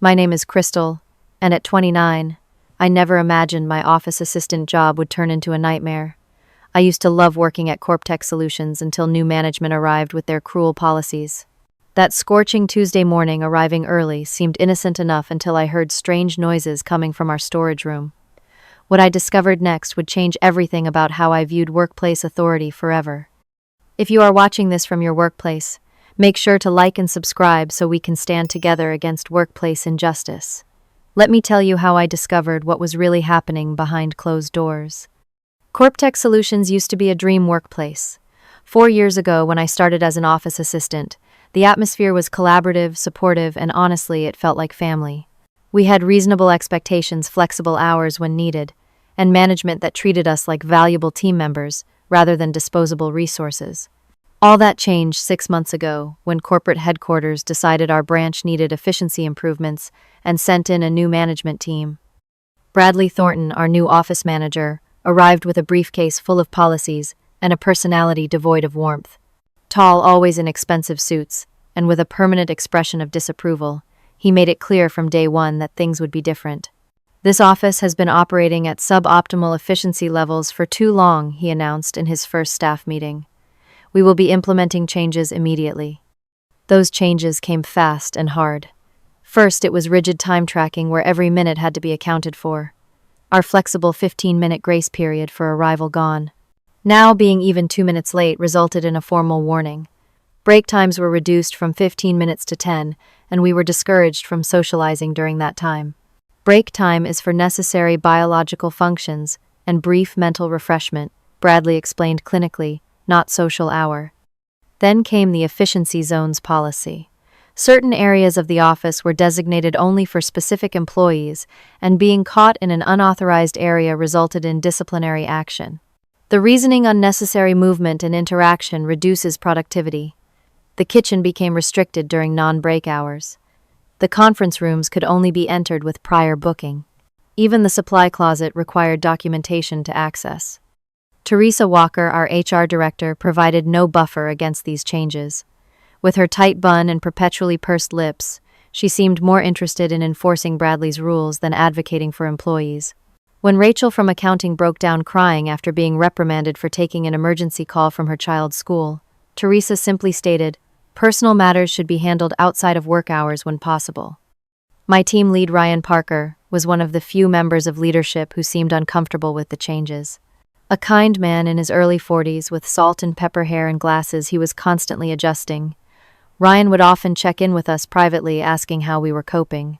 My name is Crystal, and at 29, I never imagined my office assistant job would turn into a nightmare. I used to love working at CorpTech Solutions until new management arrived with their cruel policies. That scorching Tuesday morning arriving early seemed innocent enough until I heard strange noises coming from our storage room. What I discovered next would change everything about how I viewed workplace authority forever. If you are watching this from your workplace, make sure to like and subscribe so we can stand together against workplace injustice. Let me tell you how I discovered what was really happening behind closed doors. CorpTech Solutions used to be a dream workplace. 4 years ago, when I started as an office assistant, the atmosphere was collaborative, supportive, and honestly, it felt like family. We had reasonable expectations, flexible hours when needed, and management that treated us like valuable team members rather than disposable resources. All that changed 6 months ago when corporate headquarters decided our branch needed efficiency improvements and sent in a new management team. Bradley Thornton, our new office manager, arrived with a briefcase full of policies and a personality devoid of warmth. Tall, always in expensive suits, and with a permanent expression of disapproval, he made it clear from day one that things would be different. "This office has been operating at suboptimal efficiency levels for too long," he announced in his first staff meeting. "We will be implementing changes immediately." Those changes came fast and hard. First, it was rigid time tracking where every minute had to be accounted for. Our flexible 15-minute grace period for arrival gone. Now, being even 2 minutes late resulted in a formal warning. Break times were reduced from 15 minutes to 10, and we were discouraged from socializing during that time. Break time is for necessary biological functions and brief mental refreshment, Bradley explained clinically, not social hour. Then came the efficiency zones policy. Certain areas of the office were designated only for specific employees, and being caught in an unauthorized area resulted in disciplinary action. The reasoning unnecessary movement and interaction reduces productivity. The kitchen became restricted during non-break hours. The conference rooms could only be entered with prior booking. Even the supply closet required documentation to access. Teresa Walker, our HR director, provided no buffer against these changes. With her tight bun and perpetually pursed lips, she seemed more interested in enforcing Bradley's rules than advocating for employees. When Rachel from accounting broke down crying after being reprimanded for taking an emergency call from her child's school, Teresa simply stated, "Personal matters should be handled outside of work hours when possible." My team lead, Ryan Parker, was one of the few members of leadership who seemed uncomfortable with the changes. A kind man in his early 40s with salt and pepper hair and glasses, he was constantly adjusting. Ryan would often check in with us privately, asking how we were coping.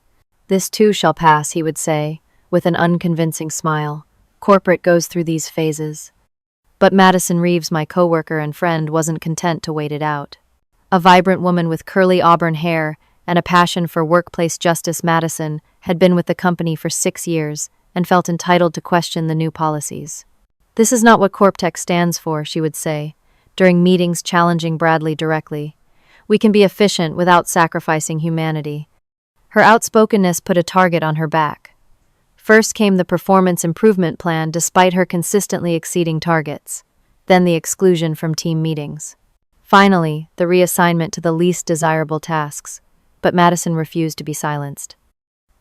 "This too shall pass," he would say, with an unconvincing smile. "Corporate goes through these phases." But Madison Reeves, my coworker and friend, wasn't content to wait it out. A vibrant woman with curly auburn hair and a passion for workplace justice, Madison had been with the company for 6 years and felt entitled to question the new policies. "This is not what CorpTech stands for," she would say, during meetings challenging Bradley directly. "We can be efficient without sacrificing humanity." Her outspokenness put a target on her back. First came the performance improvement plan despite her consistently exceeding targets, then the exclusion from team meetings. Finally, the reassignment to the least desirable tasks, but Madison refused to be silenced.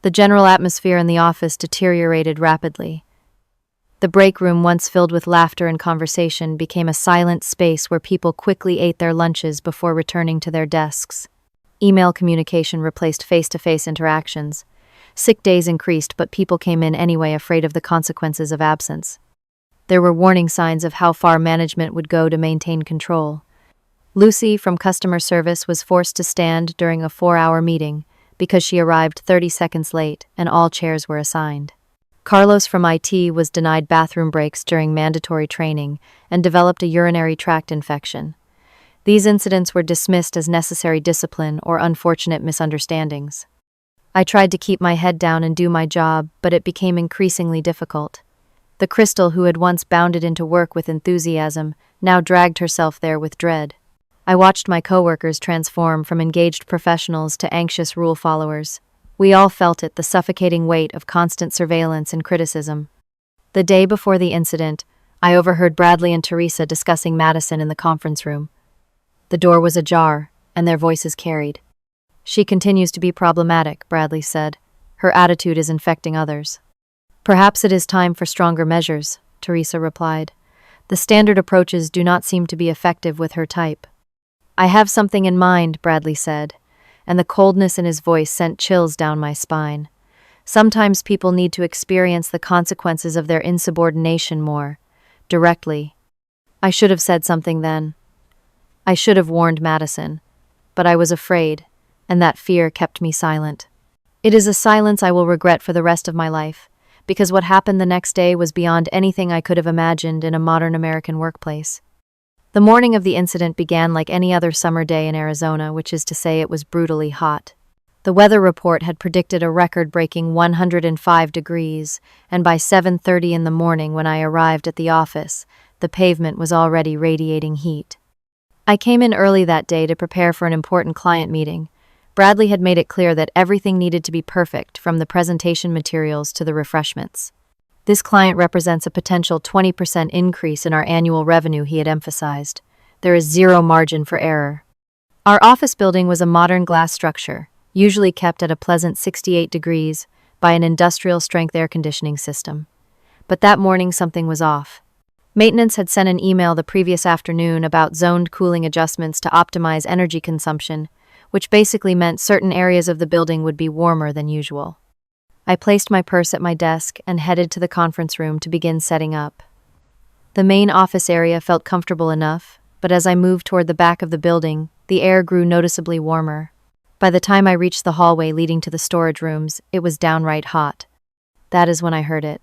The general atmosphere in the office deteriorated rapidly. The break room, once filled with laughter and conversation, became a silent space where people quickly ate their lunches before returning to their desks. Email communication replaced face-to-face interactions. Sick days increased, but people came in anyway, afraid of the consequences of absence. There were warning signs of how far management would go to maintain control. Lucy from customer service was forced to stand during a 4-hour meeting because she arrived 30 seconds late and all chairs were assigned. Carlos from IT was denied bathroom breaks during mandatory training and developed a urinary tract infection. These incidents were dismissed as necessary discipline or unfortunate misunderstandings. I tried to keep my head down and do my job, but it became increasingly difficult. The Crystal who had once bounded into work with enthusiasm now dragged herself there with dread. I watched my coworkers transform from engaged professionals to anxious rule followers. We all felt it, the suffocating weight of constant surveillance and criticism. The day before the incident, I overheard Bradley and Teresa discussing Madison in the conference room. The door was ajar, and their voices carried. She continues to be problematic, Bradley said. Her attitude is infecting others. Perhaps it is time for stronger measures, Teresa replied. The standard approaches do not seem to be effective with her type. I have something in mind, Bradley said, and the coldness in his voice sent chills down my spine. Sometimes people need to experience the consequences of their insubordination more directly. I should have said something then. I should have warned Madison, but I was afraid, and that fear kept me silent. It is a silence I will regret for the rest of my life, because what happened the next day was beyond anything I could have imagined in a modern American workplace. The morning of the incident began like any other summer day in Arizona, which is to say it was brutally hot. The weather report had predicted a record-breaking 105 degrees, and by 7:30 in the morning when I arrived at the office, the pavement was already radiating heat. I came in early that day to prepare for an important client meeting. Bradley had made it clear that everything needed to be perfect, from the presentation materials to the refreshments. This client represents a potential 20% increase in our annual revenue, he had emphasized. There is zero margin for error. Our office building was a modern glass structure, usually kept at a pleasant 68 degrees by an industrial-strength air conditioning system. But that morning something was off. Maintenance had sent an email the previous afternoon about zoned cooling adjustments to optimize energy consumption, which basically meant certain areas of the building would be warmer than usual. I placed my purse at my desk and headed to the conference room to begin setting up. The main office area felt comfortable enough, but as I moved toward the back of the building, the air grew noticeably warmer. By the time I reached the hallway leading to the storage rooms, it was downright hot. That is when I heard it.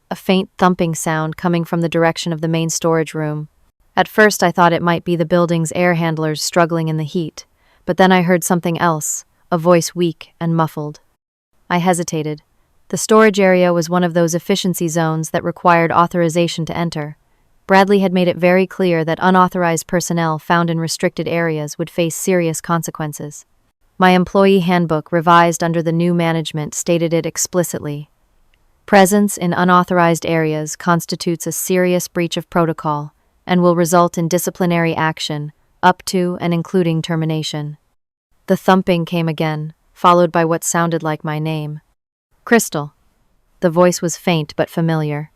A faint thumping sound coming from the direction of the main storage room. At first I thought it might be the building's air handlers struggling in the heat, but then I heard something else, a voice weak and muffled. I hesitated. The storage area was one of those efficiency zones that required authorization to enter. Bradley had made it very clear that unauthorized personnel found in restricted areas would face serious consequences. My employee handbook, revised under the new management, stated it explicitly. Presence in unauthorized areas constitutes a serious breach of protocol and will result in disciplinary action, up to and including termination. The thumping came again, followed by what sounded like my name. Crystal. The voice was faint but familiar.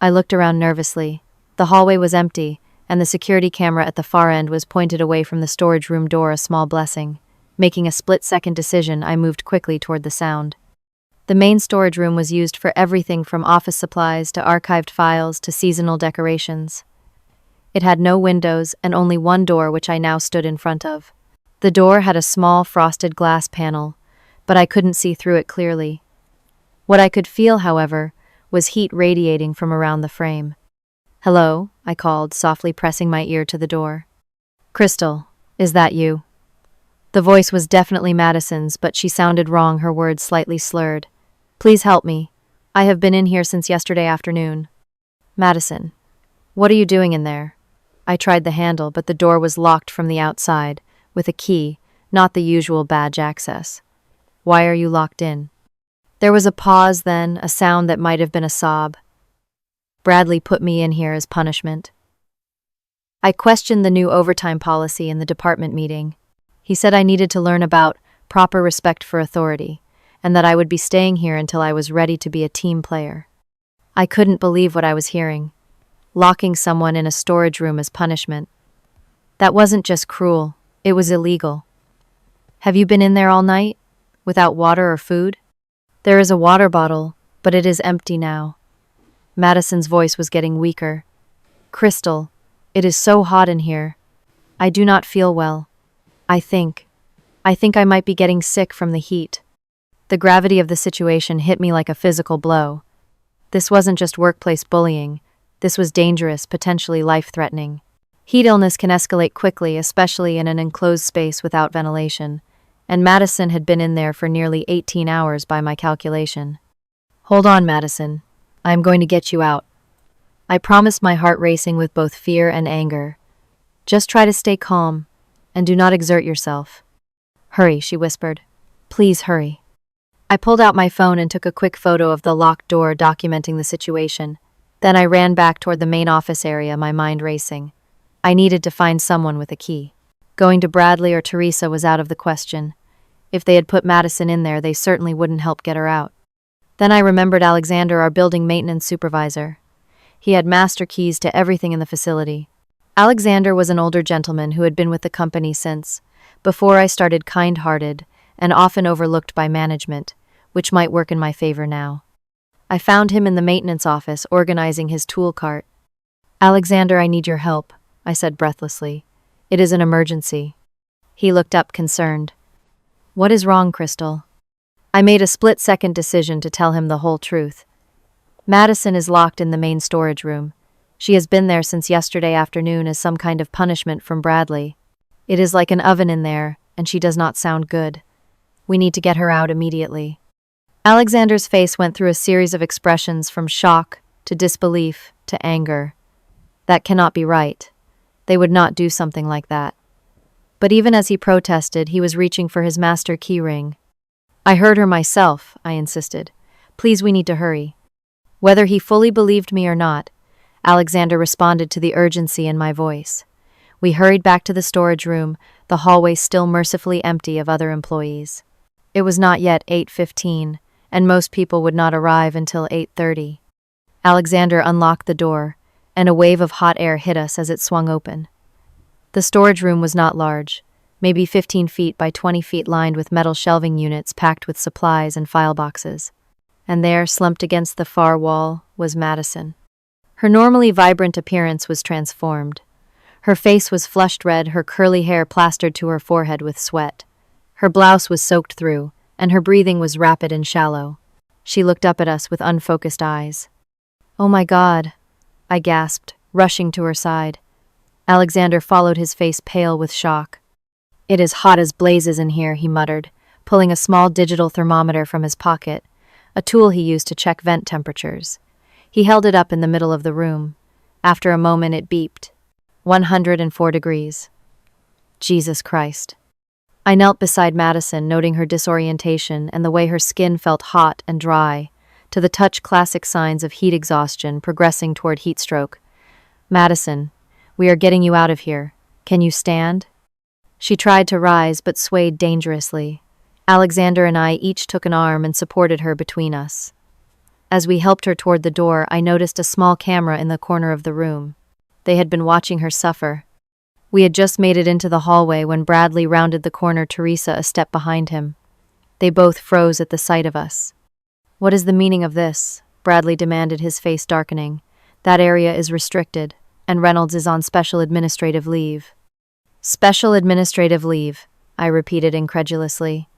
I looked around nervously. The hallway was empty, and the security camera at the far end was pointed away from the storage room door, a small blessing. Making a split-second decision, I moved quickly toward the sound. The main storage room was used for everything from office supplies to archived files to seasonal decorations. It had no windows and only one door, which I now stood in front of. The door had a small frosted glass panel, but I couldn't see through it clearly. What I could feel, however, was heat radiating from around the frame. "Hello," I called, softly pressing my ear to the door. "Crystal, is that you?" The voice was definitely Madison's, but she sounded wrong, her words slightly slurred. "Please help me. I have been in here since yesterday afternoon." "Madison, what are you doing in there?" I tried the handle, but the door was locked from the outside, with a key, not the usual badge access. "Why are you locked in?" There was a pause, then, a sound that might have been a sob. "Bradley put me in here as punishment." I questioned the new overtime policy in the department meeting. He said I needed to learn about proper respect for authority, and that I would be staying here until I was ready to be a team player. I couldn't believe what I was hearing. Locking someone in a storage room as punishment. That wasn't just cruel, it was illegal. "Have you been in there all night? Without water or food?" "There is a water bottle, but it is empty now." Madison's voice was getting weaker. "Crystal, it is so hot in here. I do not feel well. I think I might be getting sick from the heat." The gravity of the situation hit me like a physical blow. This wasn't just workplace bullying. This was dangerous, potentially life-threatening. Heat illness can escalate quickly, especially in an enclosed space without ventilation, and Madison had been in there for nearly 18 hours by my calculation. "Hold on, Madison. I am going to get you out." I promised, my heart racing with both fear and anger. "Just try to stay calm, and do not exert yourself." "Hurry," she whispered. "Please hurry." I pulled out my phone and took a quick photo of the locked door, documenting the situation. Then I ran back toward the main office area, my mind racing. I needed to find someone with a key. Going to Bradley or Teresa was out of the question. If they had put Madison in there, they certainly wouldn't help get her out. Then I remembered Alexander, our building maintenance supervisor. He had master keys to everything in the facility. Alexander was an older gentleman who had been with the company since before I started, kind-hearted and often overlooked by management, which might work in my favor now. I found him in the maintenance office organizing his tool cart. "Alexander, I need your help," I said breathlessly. "It is an emergency." He looked up concerned. "What is wrong, Crystal?" I made a split-second decision to tell him the whole truth. Madison is locked in the main storage room. She has been there since yesterday afternoon as some kind of punishment from Bradley. It is like an oven in there, and she does not sound good. We need to get her out immediately. Alexander's face went through a series of expressions from shock to disbelief to anger. That cannot be right. They would not do something like that. But even as he protested, he was reaching for his master key ring. "I heard her myself," I insisted. "Please, we need to hurry." Whether he fully believed me or not, Alexander responded to the urgency in my voice. We hurried back to the storage room, the hallway still mercifully empty of other employees. It was not yet 8:15, and most people would not arrive until 8:30. Alexander unlocked the door, and a wave of hot air hit us as it swung open. The storage room was not large, maybe 15 feet by 20 feet, lined with metal shelving units packed with supplies and file boxes. And there, slumped against the far wall, was Madison. Her normally vibrant appearance was transformed. Her face was flushed red, her curly hair plastered to her forehead with sweat. Her blouse was soaked through, and her breathing was rapid and shallow. She looked up at us with unfocused eyes. "Oh my God," I gasped, rushing to her side. Alexander followed, his face pale with shock. "It is hot as blazes in here," he muttered, pulling a small digital thermometer from his pocket, a tool he used to check vent temperatures. He held it up in the middle of the room. After a moment it beeped. 104 degrees. Jesus Christ. I knelt beside Madison, noting her disorientation and the way her skin felt hot and dry, to the touch classic signs of heat exhaustion progressing toward heat stroke. "Madison, we are getting you out of here. Can you stand?" She tried to rise but swayed dangerously. Alexander and I each took an arm and supported her between us. As we helped her toward the door, I noticed a small camera in the corner of the room. They had been watching her suffer. We had just made it into the hallway when Bradley rounded the corner, Teresa a step behind him. They both froze at the sight of us. "What is the meaning of this?" Bradley demanded, his face darkening. "That area is restricted, and Reynolds is on special administrative leave." "Special administrative leave," I repeated incredulously.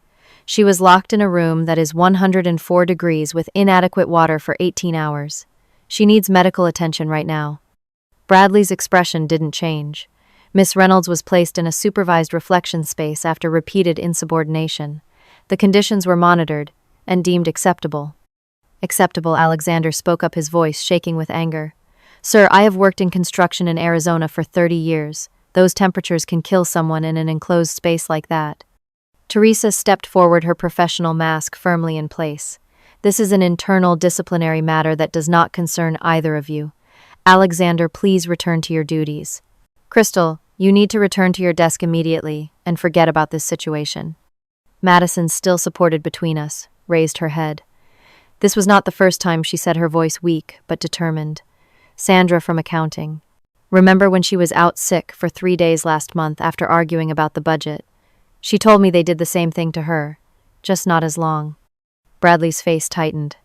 "She was locked in a room that is 104 degrees with inadequate water for 18 hours. She needs medical attention right now." Bradley's expression didn't change. Miss Reynolds was placed in a supervised reflection space after repeated insubordination. The conditions were monitored and deemed acceptable. "Acceptable," Alexander spoke up, his voice shaking with anger. "Sir, I have worked in construction in Arizona for 30 years. Those temperatures can kill someone in an enclosed space like that." Teresa stepped forward, her professional mask firmly in place. "This is an internal disciplinary matter that does not concern either of you. Alexander, please return to your duties. Crystal, you need to return to your desk immediately and forget about this situation." Madison, still supported between us, raised her head. This was not the first time she said, her voice weak but determined. "Sandra from accounting. Remember when she was out sick for 3 days last month after arguing about the budget? She told me they did the same thing to her, just not as long." Bradley's face tightened.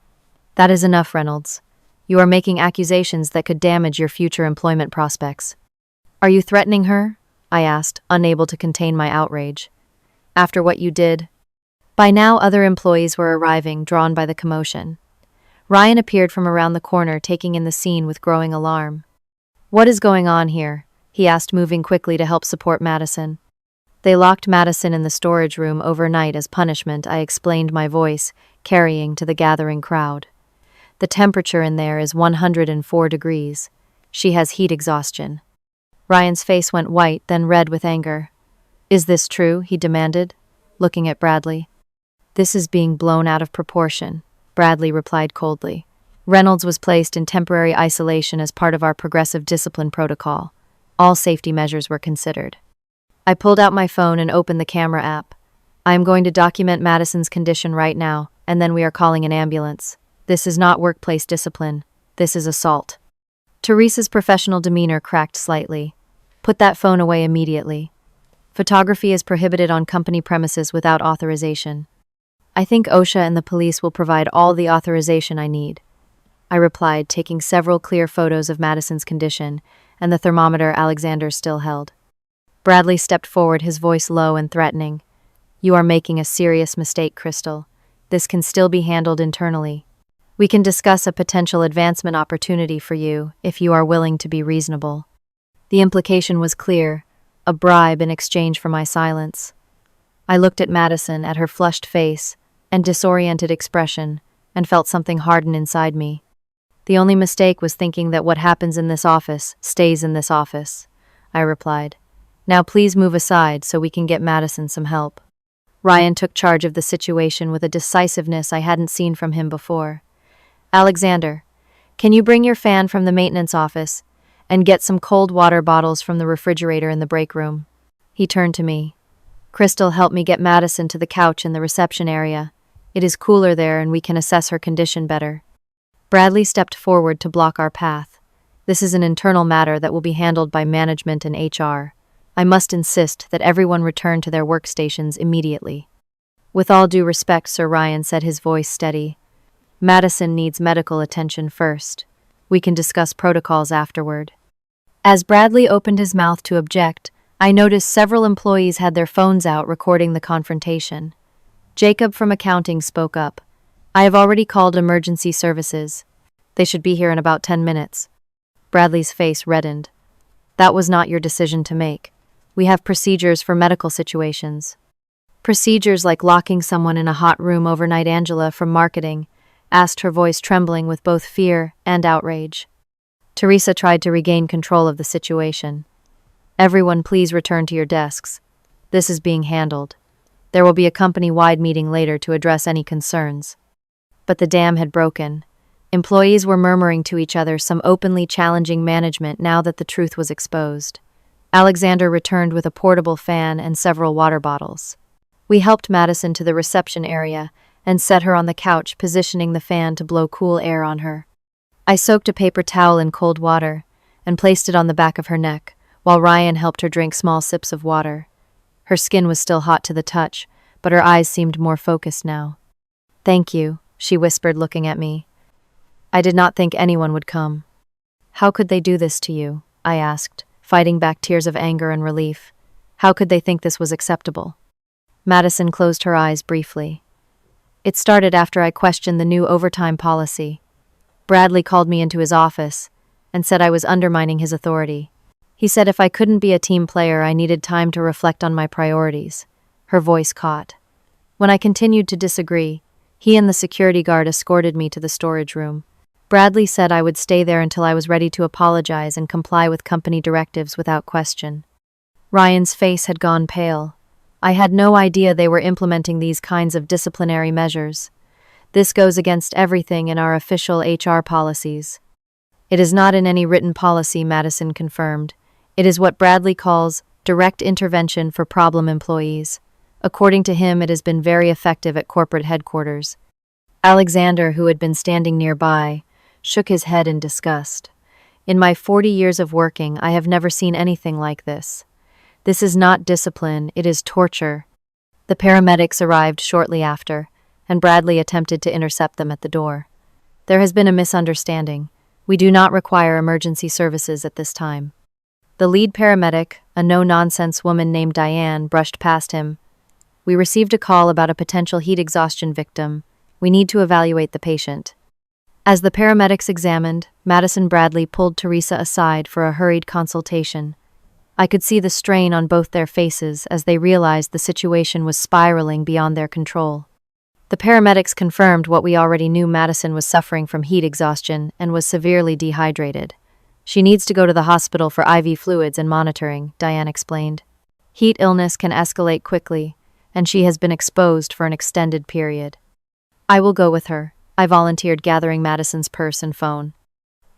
"That is enough, Reynolds. You are making accusations that could damage your future employment prospects." "Are you threatening her?" I asked, unable to contain my outrage. "After what you did?" By now, other employees were arriving, drawn by the commotion. Ryan appeared from around the corner, taking in the scene with growing alarm. "What is going on here?" he asked, moving quickly to help support Madison. "They locked Madison in the storage room overnight as punishment," I explained, my voice carrying to the gathering crowd. "The temperature in there is 104 degrees. She has heat exhaustion." Ryan's face went white, then red with anger. "Is this true?" he demanded, looking at Bradley. "This is being blown out of proportion," Bradley replied coldly. "Reynolds was placed in temporary isolation as part of our progressive discipline protocol. All safety measures were considered." I pulled out my phone and opened the camera app. I am going to document Madison's condition right now, and then we are calling an ambulance. This is not workplace discipline. This is assault. Teresa's professional demeanor cracked slightly. Put that phone away immediately. Photography is prohibited on company premises without authorization. I think OSHA and the police will provide all the authorization I need, I replied, taking several clear photos of Madison's condition and the thermometer Alexander still held. Bradley stepped forward, his voice low and threatening. You are making a serious mistake, Crystal. This can still be handled internally. We can discuss a potential advancement opportunity for you if you are willing to be reasonable. The implication was clear, a bribe in exchange for my silence. I looked at Madison, at her flushed face and disoriented expression, and felt something harden inside me. The only mistake was thinking that what happens in this office stays in this office, I replied. Now please move aside so we can get Madison some help. Ryan took charge of the situation with a decisiveness I hadn't seen from him before. Alexander, can you bring your fan from the maintenance office and get some cold water bottles from the refrigerator in the break room? He turned to me. Crystal, help me get Madison to the couch in the reception area. It is cooler there and we can assess her condition better. Bradley stepped forward to block our path. This is an internal matter that will be handled by management and HR. I must insist that everyone return to their workstations immediately. With all due respect, Sir Ryan said, his voice steady. Madison needs medical attention first. We can discuss protocols afterward. As Bradley opened his mouth to object, I noticed several employees had their phones out recording the confrontation. Jacob from accounting spoke up. I have already called emergency services. They should be here in about 10 minutes. Bradley's face reddened. That was not your decision to make. We have procedures for medical situations. Procedures like locking someone in a hot room overnight. Angela from marketing asked, her voice trembling with both fear and outrage. Teresa tried to regain control of the situation. Everyone, please return to your desks. This is being handled. There will be a company-wide meeting later to address any concerns. But the dam had broken. Employees were murmuring to each other, some openly challenging management now that the truth was exposed. Alexander returned with a portable fan and several water bottles. We helped Madison to the reception area and set her on the couch, positioning the fan to blow cool air on her. I soaked a paper towel in cold water and placed it on the back of her neck, while Ryan helped her drink small sips of water. Her skin was still hot to the touch, but her eyes seemed more focused now. Thank you, she whispered, looking at me. I did not think anyone would come. How could they do this to you? I asked, fighting back tears of anger and relief. How could they think this was acceptable? Madison closed her eyes briefly. It started after I questioned the new overtime policy. Bradley called me into his office and said I was undermining his authority. He said if I couldn't be a team player, I needed time to reflect on my priorities. Her voice caught. When I continued to disagree, he and the security guard escorted me to the storage room. Bradley said I would stay there until I was ready to apologize and comply with company directives without question. Ryan's face had gone pale. I had no idea they were implementing these kinds of disciplinary measures. This goes against everything in our official HR policies. It is not in any written policy, Madison confirmed. It is what Bradley calls direct intervention for problem employees. According to him, it has been very effective at corporate headquarters. Alexander, who had been standing nearby, shook his head in disgust. In my 40 years of working, I have never seen anything like this. This is not discipline, it is torture. The paramedics arrived shortly after, and Bradley attempted to intercept them at the door. There has been a misunderstanding. We do not require emergency services at this time. The lead paramedic, a no-nonsense woman named Diane, brushed past him. We received a call about a potential heat exhaustion victim. We need to evaluate the patient. As the paramedics examined, Madison Bradley pulled Teresa aside for a hurried consultation. I could see the strain on both their faces as they realized the situation was spiraling beyond their control. The paramedics confirmed what we already knew: Madison was suffering from heat exhaustion and was severely dehydrated. She needs to go to the hospital for IV fluids and monitoring, Diane explained. Heat illness can escalate quickly, and she has been exposed for an extended period. I will go with her, I volunteered, gathering Madison's purse and phone.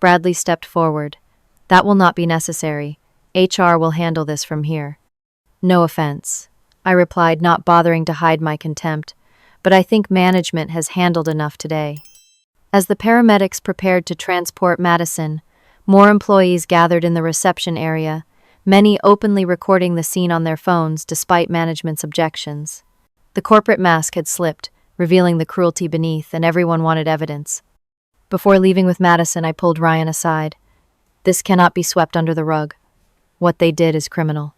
Bradley stepped forward. That will not be necessary. HR will handle this from here. No offense, I replied, not bothering to hide my contempt, but I think management has handled enough today. As the paramedics prepared to transport Madison, more employees gathered in the reception area, many openly recording the scene on their phones despite management's objections. The corporate mask had slipped, revealing the cruelty beneath, and everyone wanted evidence. Before leaving with Madison, I pulled Ryan aside. This cannot be swept under the rug. What they did is criminal.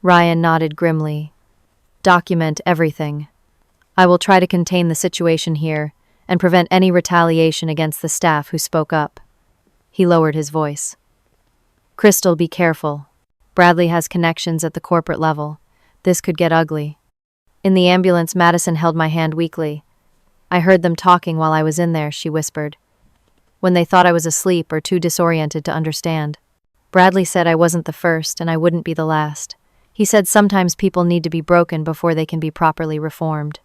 Ryan nodded grimly. Document everything. I will try to contain the situation here and prevent any retaliation against the staff who spoke up. He lowered his voice. Crystal, be careful. Bradley has connections at the corporate level. This could get ugly. In the ambulance, Madison held my hand weakly. I heard them talking while I was in there, she whispered. When they thought I was asleep or too disoriented to understand. Bradley said I wasn't the first and I wouldn't be the last. He said sometimes people need to be broken before they can be properly reformed.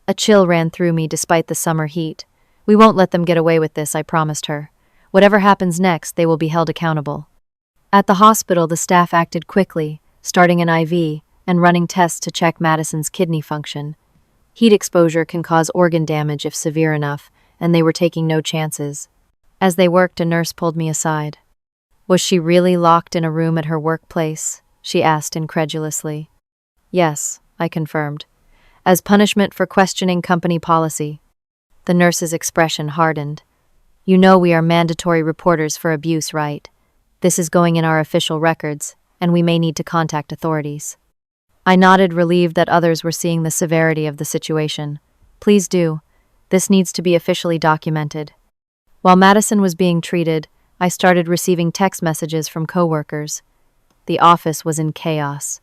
A chill ran through me despite the summer heat. We won't let them get away with this, I promised her. Whatever happens next, they will be held accountable. At the hospital, the staff acted quickly, starting an IV and running tests to check Madison's kidney function. Heat exposure can cause organ damage if severe enough, and they were taking no chances. As they worked, a nurse pulled me aside. Was she really locked in a room at her workplace? She asked incredulously. Yes, I confirmed. As punishment for questioning company policy. The nurse's expression hardened. You know we are mandatory reporters for abuse, right? This is going in our official records, and we may need to contact authorities. I nodded, relieved that others were seeing the severity of the situation. Please do. This needs to be officially documented. While Madison was being treated, I started receiving text messages from coworkers. The office was in chaos.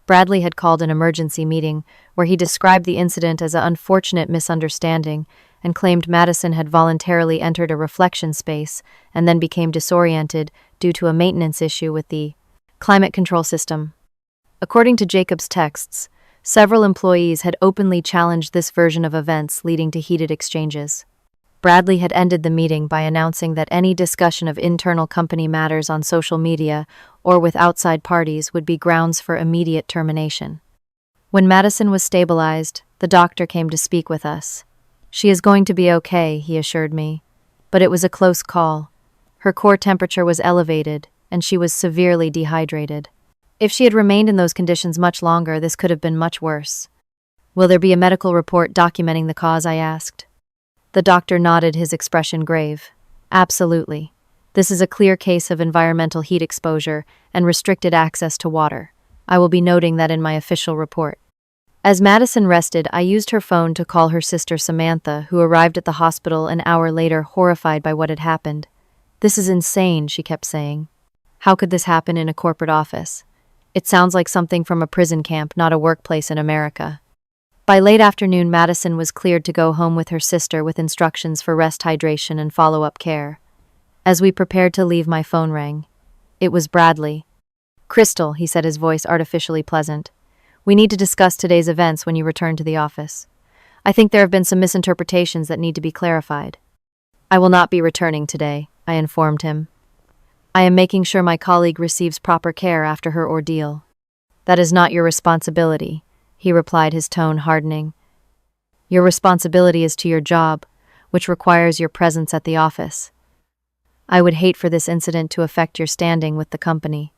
Bradley had called an emergency meeting where he described the incident as an unfortunate misunderstanding and claimed Madison had voluntarily entered a reflection space and then became disoriented due to a maintenance issue with the climate control system. According to Jacob's texts, several employees had openly challenged this version of events, leading to heated exchanges. Bradley had ended the meeting by announcing that any discussion of internal company matters on social media or with outside parties would be grounds for immediate termination. When Madison was stabilized, the doctor came to speak with us. She is going to be okay, he assured me. But it was a close call. Her core temperature was elevated, and she was severely dehydrated. If she had remained in those conditions much longer, this could have been much worse. Will there be a medical report documenting the cause? I asked. The doctor nodded, his expression grave. Absolutely. This is a clear case of environmental heat exposure and restricted access to water. I will be noting that in my official report. As Madison rested, I used her phone to call her sister Samantha, who arrived at the hospital an hour later, horrified by what had happened. This is insane, she kept saying. How could this happen in a corporate office? It sounds like something from a prison camp, not a workplace in America. By late afternoon, Madison was cleared to go home with her sister with instructions for rest, hydration, and follow-up care. As we prepared to leave, my phone rang. It was Bradley. Crystal, he said, his voice artificially pleasant. We need to discuss today's events when you return to the office. I think there have been some misinterpretations that need to be clarified. I will not be returning today, I informed him. I am making sure my colleague receives proper care after her ordeal. That is not your responsibility, he replied, his tone hardening. Your responsibility is to your job, which requires your presence at the office. I would hate for this incident to affect your standing with the company.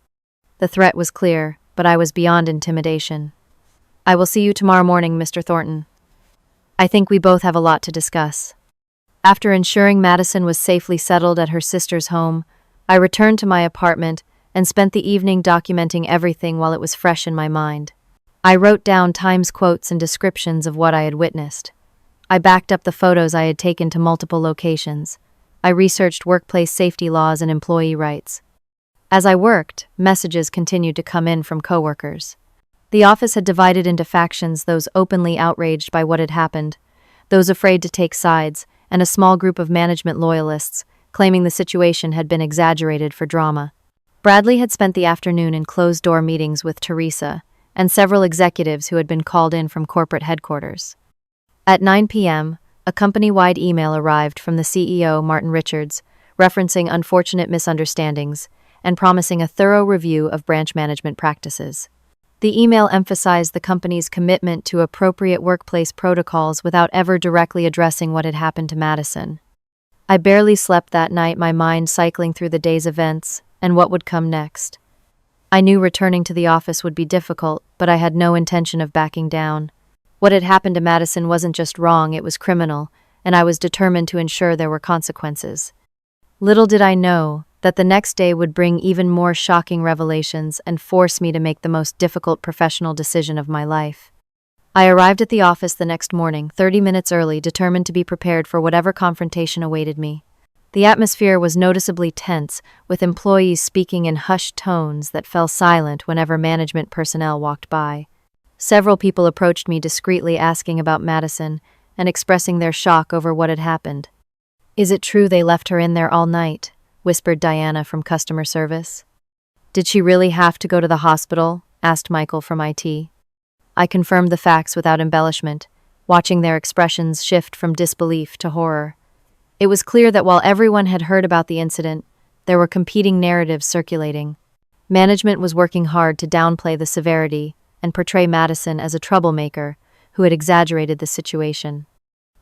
The threat was clear, but I was beyond intimidation. I will see you tomorrow morning, Mr. Thornton. I think we both have a lot to discuss. After ensuring Madison was safely settled at her sister's home, I returned to my apartment and spent the evening documenting everything while it was fresh in my mind. I wrote down Times quotes and descriptions of what I had witnessed. I backed up the photos I had taken to multiple locations. I researched workplace safety laws and employee rights. As I worked, messages continued to come in from coworkers. The office had divided into factions, those openly outraged by what had happened, those afraid to take sides, and a small group of management loyalists, claiming the situation had been exaggerated for drama. Bradley had spent the afternoon in closed-door meetings with Teresa and several executives who had been called in from corporate headquarters. At 9 p.m., a company-wide email arrived from the CEO, Martin Richards, referencing unfortunate misunderstandings and promising a thorough review of branch management practices. The email emphasized the company's commitment to appropriate workplace protocols without ever directly addressing what had happened to Madison. I barely slept that night, my mind cycling through the day's events and what would come next. I knew returning to the office would be difficult, but I had no intention of backing down. What had happened to Madison wasn't just wrong, it was criminal, and I was determined to ensure there were consequences. Little did I know that the next day would bring even more shocking revelations and force me to make the most difficult professional decision of my life. I arrived at the office the next morning, 30 minutes early, determined to be prepared for whatever confrontation awaited me. The atmosphere was noticeably tense, with employees speaking in hushed tones that fell silent whenever management personnel walked by. Several people approached me discreetly, asking about Madison and expressing their shock over what had happened. "Is it true they left her in there all night?" whispered Diana from customer service. "Did she really have to go to the hospital?" asked Michael from IT. I confirmed the facts without embellishment, watching their expressions shift from disbelief to horror. It was clear that while everyone had heard about the incident, there were competing narratives circulating. Management was working hard to downplay the severity and portray Madison as a troublemaker who had exaggerated the situation.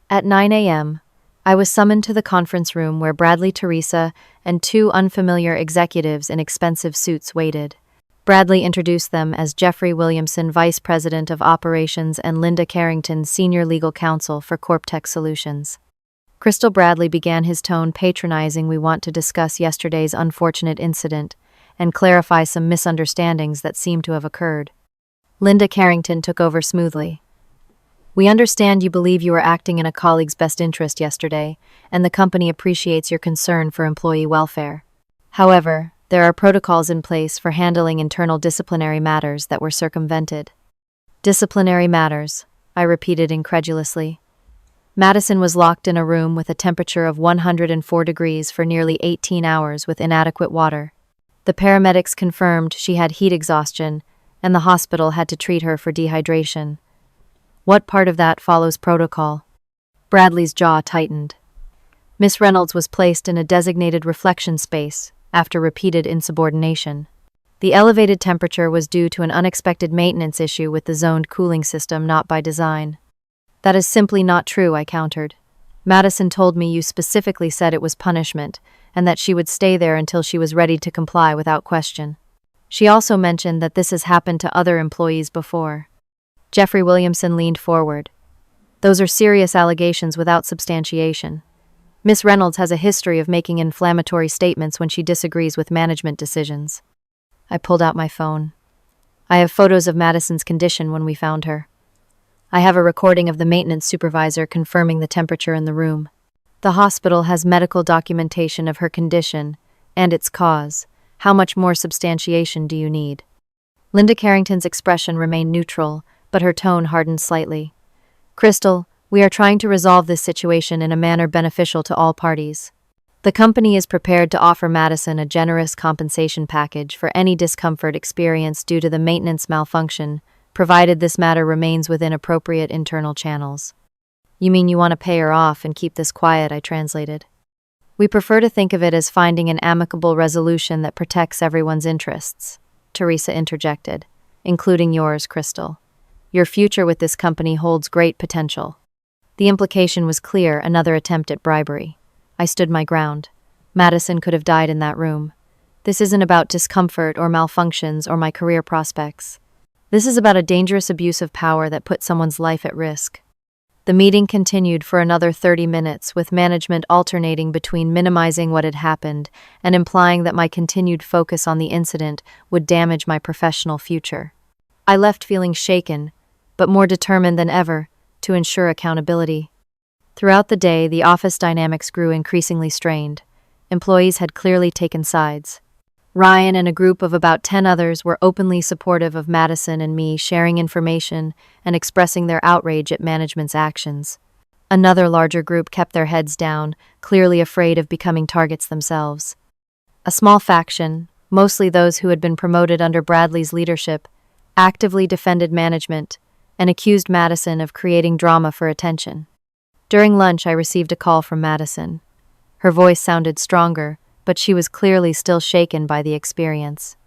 At 9 a.m., I was summoned to the conference room where Bradley, Teresa, and two unfamiliar executives in expensive suits waited. Bradley introduced them as Jeffrey Williamson, Vice President of Operations, and Linda Carrington, Senior Legal Counsel for CorpTech Solutions. Crystal Bradley began his tone patronizing. "We want to discuss yesterday's unfortunate incident and clarify some misunderstandings that seem to have occurred." Linda Carrington took over smoothly. "We understand you believe you were acting in a colleague's best interest yesterday, and the company appreciates your concern for employee welfare. However, there are protocols in place for handling internal disciplinary matters that were circumvented." "Disciplinary matters," I repeated incredulously. Madison was locked in a room with a temperature of 104 degrees for nearly 18 hours with inadequate water. The paramedics confirmed she had heat exhaustion, and the hospital had to treat her for dehydration. "What part of that follows protocol?" Bradley's jaw tightened. Miss Reynolds was placed in a designated reflection space after repeated insubordination. The elevated temperature was due to an unexpected maintenance issue with the zoned cooling system, not by design. "That is simply not true," I countered. "Madison told me you specifically said it was punishment, and that she would stay there until she was ready to comply without question. She also mentioned that this has happened to other employees before." Jeffrey Williamson leaned forward. "Those are serious allegations without substantiation. Miss Reynolds has a history of making inflammatory statements when she disagrees with management decisions." I pulled out my phone. "I have photos of Madison's condition when we found her. I have a recording of the maintenance supervisor confirming the temperature in the room. The hospital has medical documentation of her condition and its cause. How much more substantiation do you need?" Linda Carrington's expression remained neutral, but her tone hardened slightly. "Crystal, we are trying to resolve this situation in a manner beneficial to all parties. The company is prepared to offer Madison a generous compensation package for any discomfort experienced due to the maintenance malfunction, provided this matter remains within appropriate internal channels." "You mean you want to pay her off and keep this quiet?" I translated. "We prefer to think of it as finding an amicable resolution that protects everyone's interests," Teresa interjected, "including yours, Crystal. Your future with this company holds great potential." The implication was clear, another attempt at bribery. I stood my ground. Madison could have died in that room. This isn't about discomfort or malfunctions or my career prospects. This is about a dangerous abuse of power that put someone's life at risk. The meeting continued for another 30 minutes, with management alternating between minimizing what had happened and implying that my continued focus on the incident would damage my professional future. I left feeling shaken, but more determined than ever to ensure accountability. Throughout the day, the office dynamics grew increasingly strained. Employees had clearly taken sides. Ryan and a group of about 10 others were openly supportive of Madison and me, sharing information and expressing their outrage at management's actions. Another larger group kept their heads down, clearly afraid of becoming targets themselves. A small faction, mostly those who had been promoted under Bradley's leadership, actively defended management and accused Madison of creating drama for attention. During lunch, I received a call from Madison. Her voice sounded stronger, but she was clearly still shaken by the experience.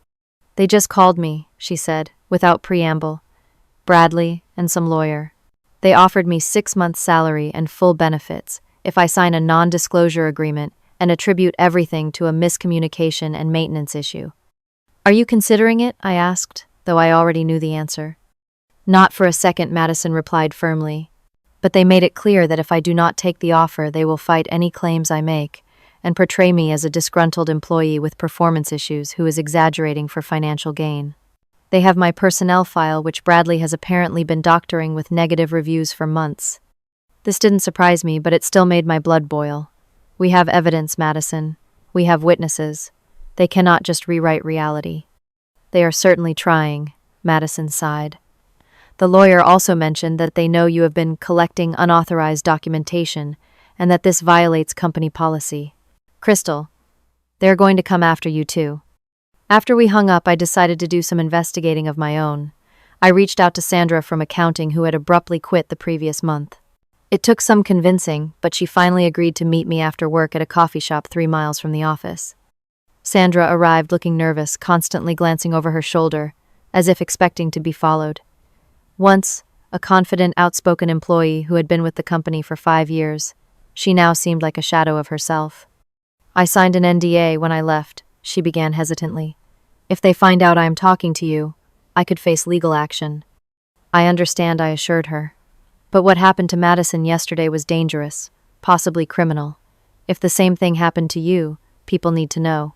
"They just called me," she said, without preamble. Bradley and some lawyer. They offered me 6 months' salary and full benefits if I sign a non-disclosure agreement and attribute everything to a miscommunication and maintenance issue. Are you considering it? I asked, though I already knew the answer. Not for a second, Madison replied firmly. But they made it clear that if I do not take the offer, they will fight any claims I make and portray me as a disgruntled employee with performance issues who is exaggerating for financial gain. They have my personnel file, which Bradley has apparently been doctoring with negative reviews for months. This didn't surprise me, but it still made my blood boil. We have evidence, Madison. We have witnesses. They cannot just rewrite reality. They are certainly trying, Madison sighed. The lawyer also mentioned that they know you have been collecting unauthorized documentation and that this violates company policy. Crystal, they're going to come after you too. After we hung up, I decided to do some investigating of my own. I reached out to Sandra from accounting, who had abruptly quit the previous month. It took some convincing, but she finally agreed to meet me after work at a coffee shop 3 miles from the office. Sandra arrived looking nervous, constantly glancing over her shoulder, as if expecting to be followed. Once a confident, outspoken employee who had been with the company for 5 years, she now seemed like a shadow of herself. I signed an NDA when I left, she began hesitantly. If they find out I am talking to you, I could face legal action. I understand, I assured her. But what happened to Madison yesterday was dangerous, possibly criminal. If the same thing happened to you, people need to know.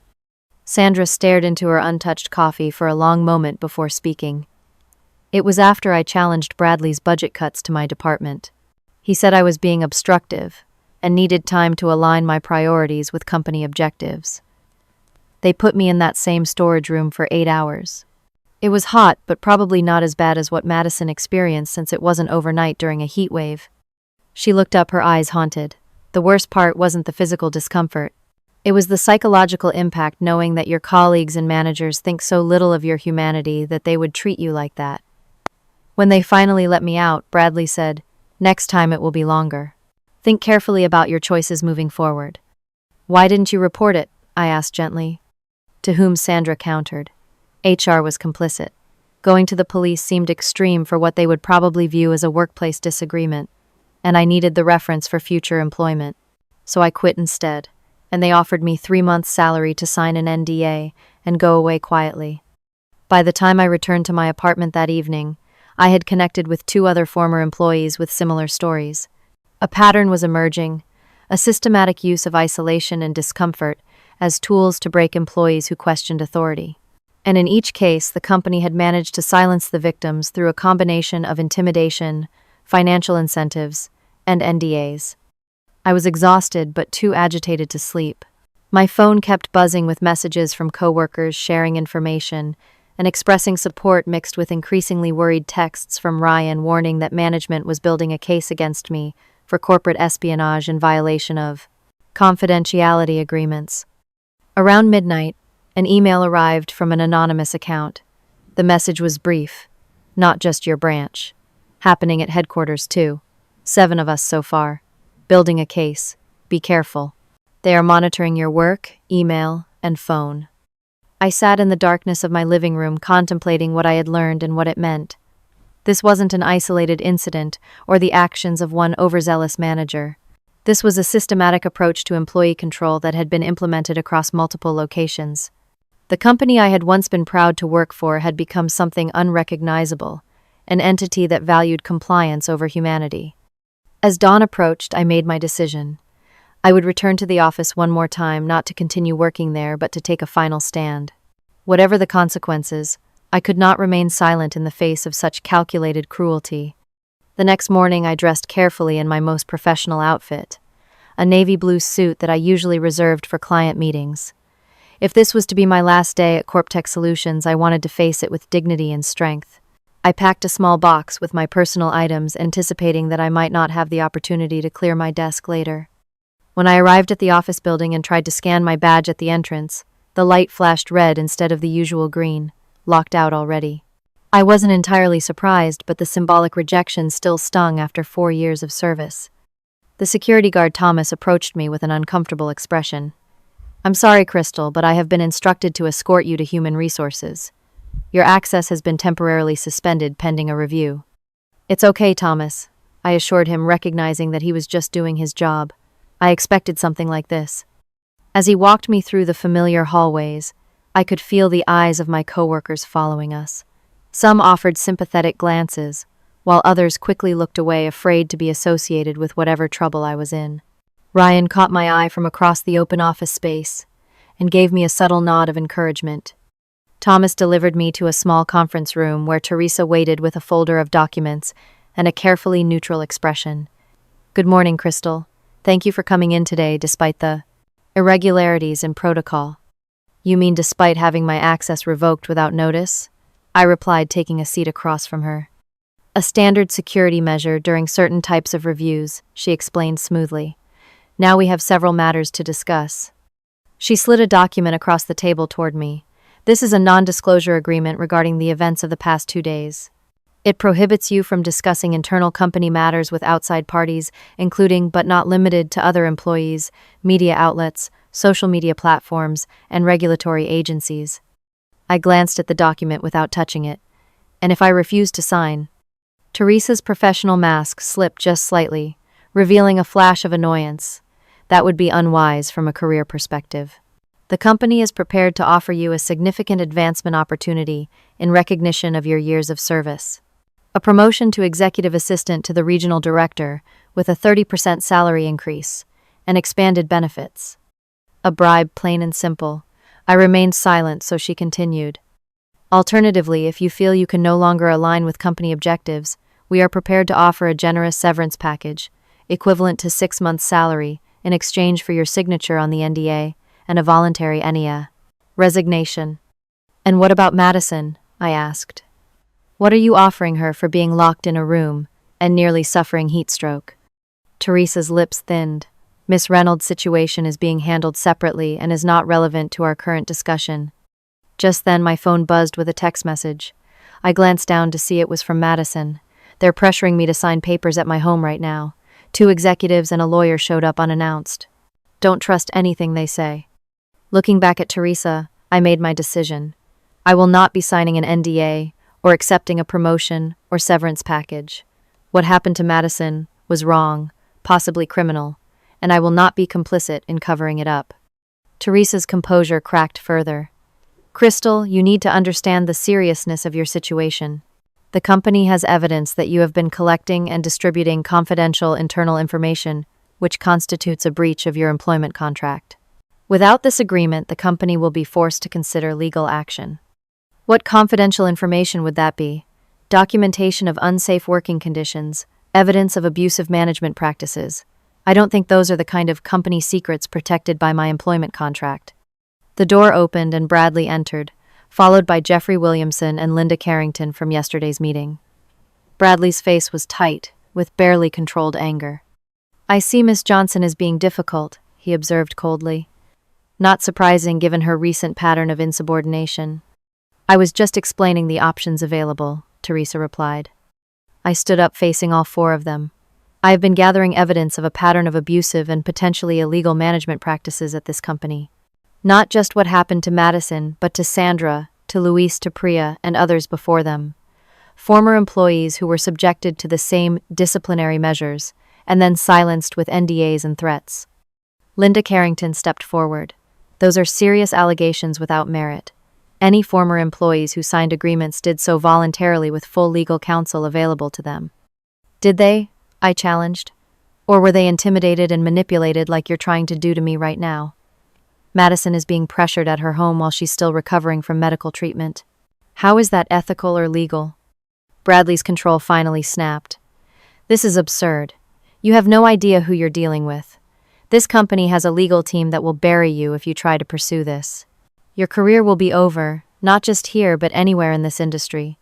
Sandra stared into her untouched coffee for a long moment before speaking. It was after I challenged Bradley's budget cuts to my department. He said I was being obstructive and needed time to align my priorities with company objectives. They put me in that same storage room for 8 hours. It was hot, but probably not as bad as what Madison experienced, since it wasn't overnight during a heat wave. She looked up, her eyes haunted. The worst part wasn't the physical discomfort. It was the psychological impact, knowing that your colleagues and managers think so little of your humanity that they would treat you like that. When they finally let me out, Bradley said, "Next time it will be longer. Think carefully about your choices moving forward." "Why didn't you report it?" I asked gently. To whom Sandra countered, "HR was complicit. Going to the police seemed extreme for what they would probably view as a workplace disagreement, and I needed the reference for future employment. So I quit instead, and they offered me 3 months' salary to sign an NDA and go away quietly." By the time I returned to my apartment that evening, I had connected with 2 other former employees with similar stories. A pattern was emerging, a systematic use of isolation and discomfort as tools to break employees who questioned authority. And in each case, the company had managed to silence the victims through a combination of intimidation, financial incentives, and NDAs. I was exhausted but too agitated to sleep. My phone kept buzzing with messages from coworkers sharing information and expressing support, mixed with increasingly worried texts from Ryan warning that management was building a case against me for corporate espionage in violation of confidentiality agreements. Around midnight, an email arrived from an anonymous account. The message was brief. "Not just your branch. Happening at headquarters too. 7 of us so far. Building a case. Be careful. They are monitoring your work, email, and phone." I sat in the darkness of my living room, contemplating what I had learned and what it meant. This wasn't an isolated incident or the actions of one overzealous manager. This was a systematic approach to employee control that had been implemented across multiple locations. The company I had once been proud to work for had become something unrecognizable, an entity that valued compliance over humanity. As dawn approached, I made my decision. I would return to the office one more time, not to continue working there, but to take a final stand. Whatever the consequences, I could not remain silent in the face of such calculated cruelty. The next morning, I dressed carefully in my most professional outfit, a navy blue suit that I usually reserved for client meetings. If this was to be my last day at Coworker Solutions, I wanted to face it with dignity and strength. I packed a small box with my personal items, anticipating that I might not have the opportunity to clear my desk later. When I arrived at the office building and tried to scan my badge at the entrance, the light flashed red instead of the usual green, locked out already. I wasn't entirely surprised, but the symbolic rejection still stung after 4 years of service. The security guard Thomas approached me with an uncomfortable expression. "I'm sorry, Crystal, but I have been instructed to escort you to Human Resources. Your access has been temporarily suspended pending a review. It's okay, Thomas, I assured him, recognizing that he was just doing his job. I expected something like this. As he walked me through the familiar hallways, I could feel the eyes of my coworkers following us. Some offered sympathetic glances, while others quickly looked away, afraid to be associated with whatever trouble I was in. Ryan caught my eye from across the open office space and gave me a subtle nod of encouragement. Thomas delivered me to a small conference room where Teresa waited with a folder of documents and a carefully neutral expression. Good morning, Crystal. Thank you for coming in today despite the irregularities in protocol. You mean despite having my access revoked without notice? I replied, taking a seat across from her. A standard security measure during certain types of reviews, she explained smoothly. Now we have several matters to discuss. She slid a document across the table toward me. This is a non-disclosure agreement regarding the events of the past 2 days. It prohibits you from discussing internal company matters with outside parties, including but not limited to other employees, media outlets, social media platforms, and regulatory agencies. I glanced at the document without touching it, and if I refused to sign, Teresa's professional mask slipped just slightly, revealing a flash of annoyance. That would be unwise from a career perspective. The company is prepared to offer you a significant advancement opportunity in recognition of your years of service. A promotion to executive assistant to the regional director with a 30% salary increase and expanded benefits. A bribe, plain and simple. I remained silent, so she continued. Alternatively, if you feel you can no longer align with company objectives, we are prepared to offer a generous severance package, equivalent to 6 months' salary, in exchange for your signature on the NDA and a voluntary NEA. Resignation. And what about Madison? I asked. What are you offering her for being locked in a room and nearly suffering heat stroke? Teresa's lips thinned. Miss Reynolds' situation is being handled separately and is not relevant to our current discussion. Just then my phone buzzed with a text message. I glanced down to see it was from Madison. They're pressuring me to sign papers at my home right now. 2 executives and a lawyer showed up unannounced. Don't trust anything they say. Looking back at Teresa, I made my decision. I will not be signing an NDA or accepting a promotion or severance package. What happened to Madison was wrong, possibly criminal, and I will not be complicit in covering it up. Teresa's composure cracked further. Crystal, you need to understand the seriousness of your situation. The company has evidence that you have been collecting and distributing confidential internal information, which constitutes a breach of your employment contract. Without this agreement, the company will be forced to consider legal action. What confidential information would that be? Documentation of unsafe working conditions, evidence of abusive management practices. I don't think those are the kind of company secrets protected by my employment contract. The door opened and Bradley entered, followed by Jeffrey Williamson and Linda Carrington from yesterday's meeting. Bradley's face was tight, with barely controlled anger. I see Miss Johnson is being difficult, he observed coldly. Not surprising given her recent pattern of insubordination. I was just explaining the options available, Teresa replied. I stood up, facing all 4 of them. I have been gathering evidence of a pattern of abusive and potentially illegal management practices at this company. Not just what happened to Madison, but to Sandra, to Luis, to Priya, and others before them. Former employees who were subjected to the same disciplinary measures, and then silenced with NDAs and threats. Linda Carrington stepped forward. Those are serious allegations without merit. Any former employees who signed agreements did so voluntarily with full legal counsel available to them. Did they? I challenged. Or were they intimidated and manipulated like you're trying to do to me right now? Madison is being pressured at her home while she's still recovering from medical treatment. How is that ethical or legal? Bradley's control finally snapped. This is absurd. You have no idea who you're dealing with. This company has a legal team that will bury you if you try to pursue this. Your career will be over, not just here but anywhere in this industry.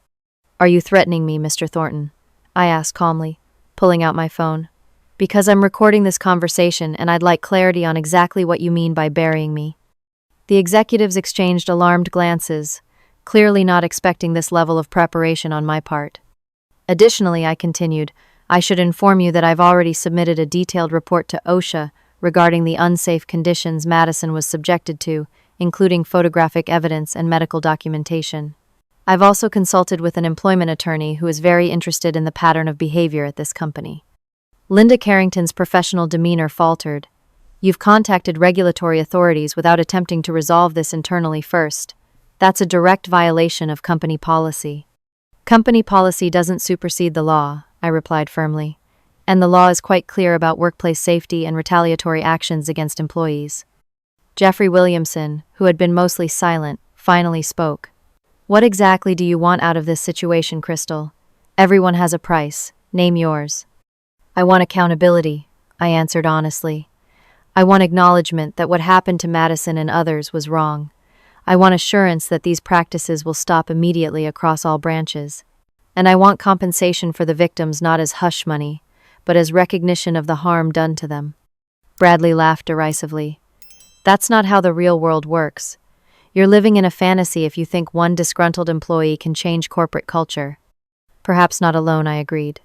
Are you threatening me, Mr. Thornton? I asked calmly, pulling out my phone. Because I'm recording this conversation and I'd like clarity on exactly what you mean by burying me. The executives exchanged alarmed glances, clearly not expecting this level of preparation on my part. Additionally, I continued, I should inform you that I've already submitted a detailed report to OSHA regarding the unsafe conditions Madison was subjected to, including photographic evidence and medical documentation. I've also consulted with an employment attorney who is very interested in the pattern of behavior at this company. Linda Carrington's professional demeanor faltered. You've contacted regulatory authorities without attempting to resolve this internally first. That's a direct violation of company policy. Company policy doesn't supersede the law, I replied firmly. And the law is quite clear about workplace safety and retaliatory actions against employees. Jeffrey Williamson, who had been mostly silent, finally spoke. What exactly do you want out of this situation, Crystal? Everyone has a price. Name yours. I want accountability, I answered honestly. I want acknowledgement that what happened to Madison and others was wrong. I want assurance that these practices will stop immediately across all branches. And I want compensation for the victims not as hush money, but as recognition of the harm done to them. Bradley laughed derisively. That's not how the real world works. You're living in a fantasy if you think one disgruntled employee can change corporate culture. Perhaps not alone, I agreed.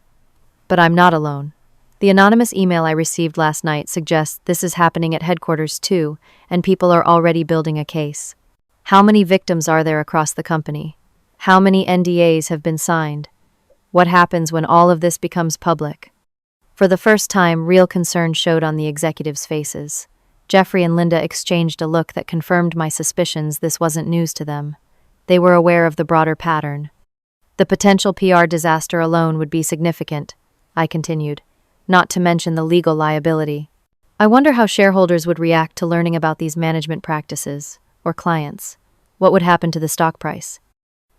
But I'm not alone. The anonymous email I received last night suggests this is happening at headquarters too, and people are already building a case. How many victims are there across the company? How many NDAs have been signed? What happens when all of this becomes public? For the first time, real concern showed on the executives' faces. Jeffrey and Linda exchanged a look that confirmed my suspicions this wasn't news to them. They were aware of the broader pattern. The potential PR disaster alone would be significant, I continued, not to mention the legal liability. I wonder how shareholders would react to learning about these management practices, or clients. What would happen to the stock price?